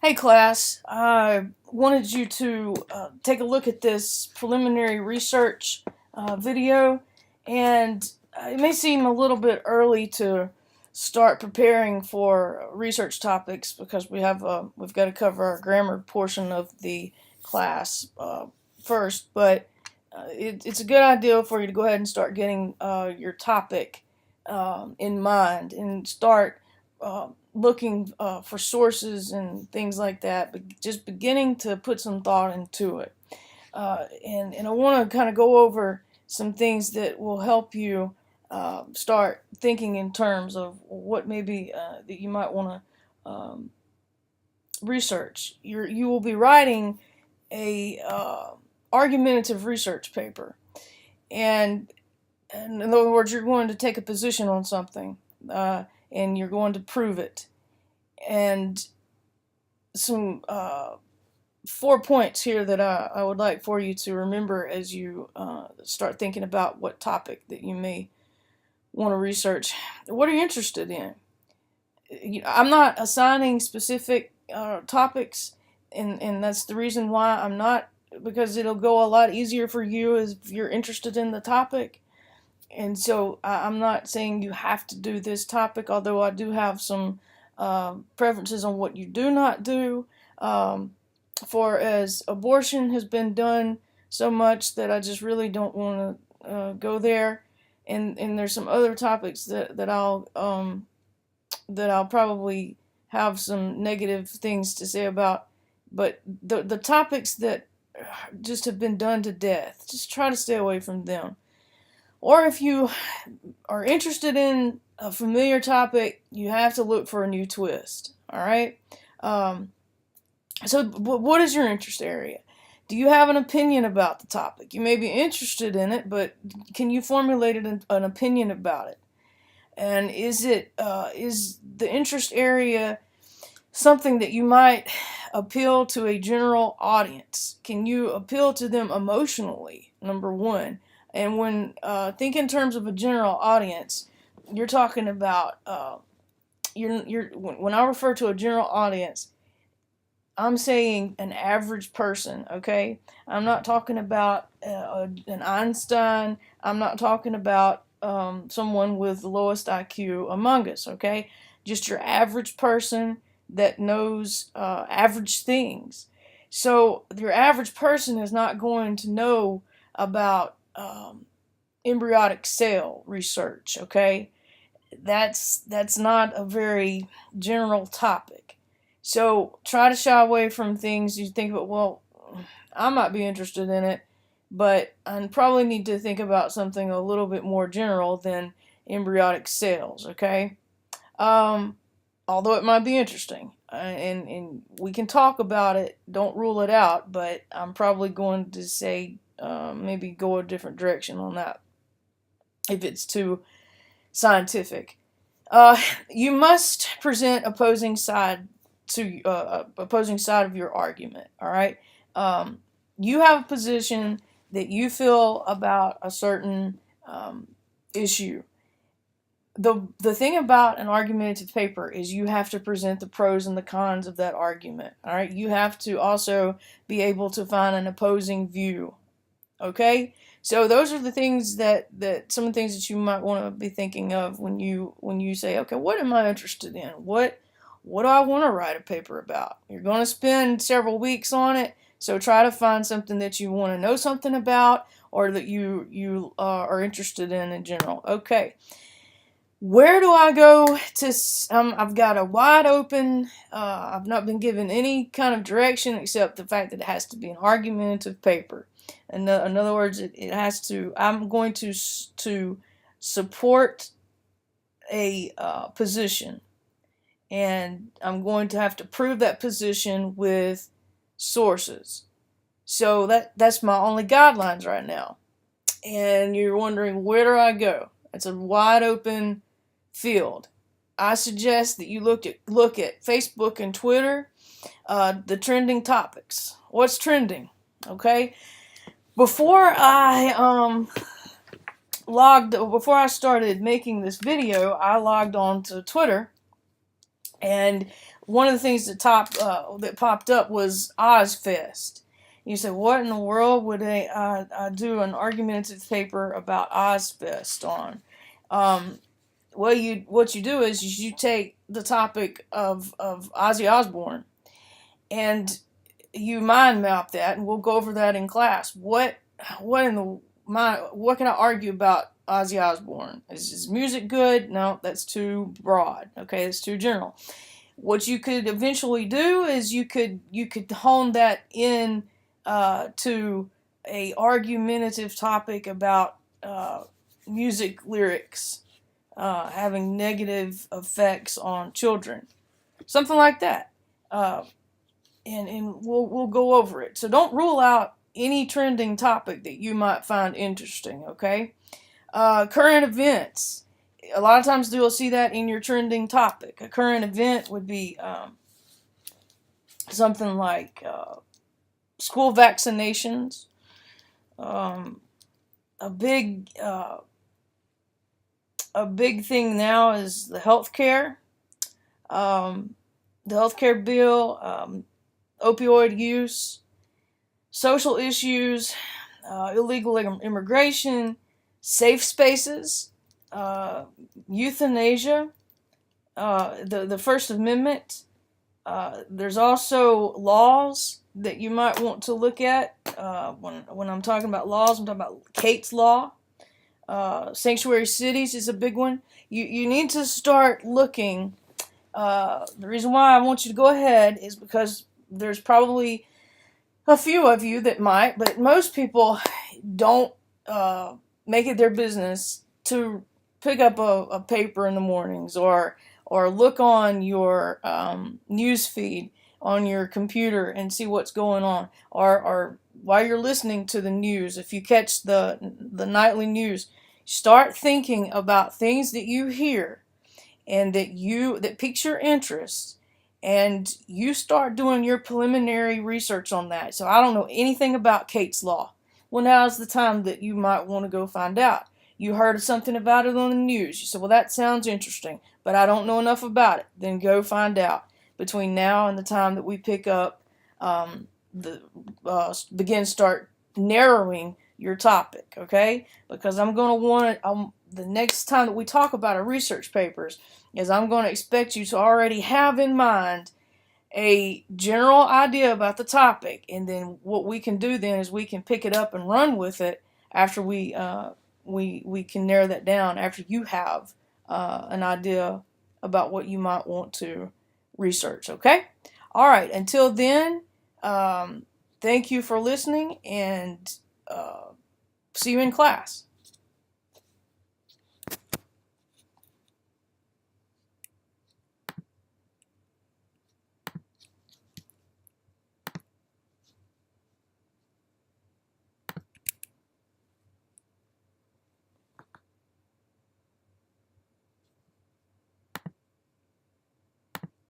Hey class, I wanted you to take a look at this preliminary research video, and it may seem a little bit early to start preparing for research topics because we've got to cover our grammar portion of the class first, but it's a good idea for you to go ahead and start getting your topic in mind and start looking for sources and things like that, but just beginning to put some thought into it. And I want to kind of go over some things that will help you start thinking in terms of what maybe that you might want to research. You will be writing a argumentative research paper, and in other words, you're going to take a position on something, and you're going to prove it. And some 4 points here that I would like for you to remember as you start thinking about what topic that you may want to research. What are you interested in? I'm not assigning specific topics, and that's the reason why I'm not, because it'll go a lot easier for you if you're interested in the topic. And so I'm not saying you have to do this topic, although I do have some preferences on what you do not do. For as abortion has been done so much that I just really don't want to go there. And there's some other topics that I'll probably have some negative things to say about. But the topics that just have been done to death, just try to stay away from them. Or if you are interested in a familiar topic, you have to look for a new twist. All right. So, what is your interest area? Do you have an opinion about the topic? You may be interested in it, but can you formulate an opinion about it? And is the interest area something that you might appeal to a general audience? Can you appeal to them emotionally? Number one. And when think in terms of a general audience, you're talking about when I refer to a general audience, I'm saying an average person. Okay, I'm not talking about an Einstein. I'm not talking about someone with the lowest IQ among us. Okay, just your average person that knows average things. So your average person is not going to know about embryonic cell research. Okay, that's not a very general topic. So try to shy away from things you think about. Well, I might be interested in it, but I probably need to think about something a little bit more general than embryonic cells. Okay, although it might be interesting, and we can talk about it. Don't rule it out, but I'm probably going to say maybe go a different direction on that if it's too scientific. You must present opposing side of your argument. All right. You have a position that you feel about a certain issue. The thing about an argumentative paper is you have to present the pros and the cons of that argument. All right. You have to also be able to find an opposing view. Okay, so those are the things that some of the things that you might want to be thinking of when you say, okay, what am I interested in? What do I want to write a paper about? You're going to spend several weeks on it, so try to find something that you want to know something about, or that you are interested in general. Okay, where do I go to? I've got a wide open. I've not been given any kind of direction except the fact that it has to be an argumentative paper. In other words, it has to. I'm going to support a position, and I'm going to have to prove that position with sources. So that's my only guidelines right now. And you're wondering, where do I go? It's a wide open field. I suggest that you look at Facebook and Twitter, the trending topics. What's trending? Okay. Before I before I started making this video, I logged on to Twitter and one of the things that popped up was Ozfest. You said, what in the world would I do an argumentative paper about Ozfest on? What you do is you take the topic of Ozzy Osbourne and you mind map that, and we'll go over that in class. What can I argue about Ozzy Osbourne? Is his music good? No, that's too broad. Okay, that's too general. What you could eventually do is you could hone that in to a argumentative topic about music lyrics having negative effects on children, something like that. And we'll go over it. So don't rule out any trending topic that you might find interesting. Okay, current events. A lot of times you'll see that in your trending topic. A current event would be something like school vaccinations. A big thing now is the healthcare. The healthcare bill, opioid use, social issues, illegal immigration, safe spaces, euthanasia, the First Amendment. There's also laws that you might want to look at. When I'm talking about laws, I'm talking about Kate's Law. Sanctuary cities is a big one. You need to start looking. The reason why I want you to go ahead is because there's probably a few of you that might, but most people don't make it their business to pick up a paper in the mornings or look on your news feed on your computer and see what's going on, or while you're listening to the news, if you catch the nightly news, start thinking about things that you hear and that piques your interest, and you start doing your preliminary research on that. So I don't know anything about Kate's Law. Well, now's the time that you might want to go find out. You heard something about it on the news. You said, well, that sounds interesting, but I don't know enough about it. Then go find out. Between now and the time that we pick up, start narrowing your topic, okay? Because I'm going to want to, the next time that we talk about our research papers, is I'm going to expect you to already have in mind a general idea about the topic, and then what we can do then is we can pick it up and run with it after we can narrow that down after you have an idea about what you might want to research. Okay? All right. Until then, thank you for listening, and see you in class.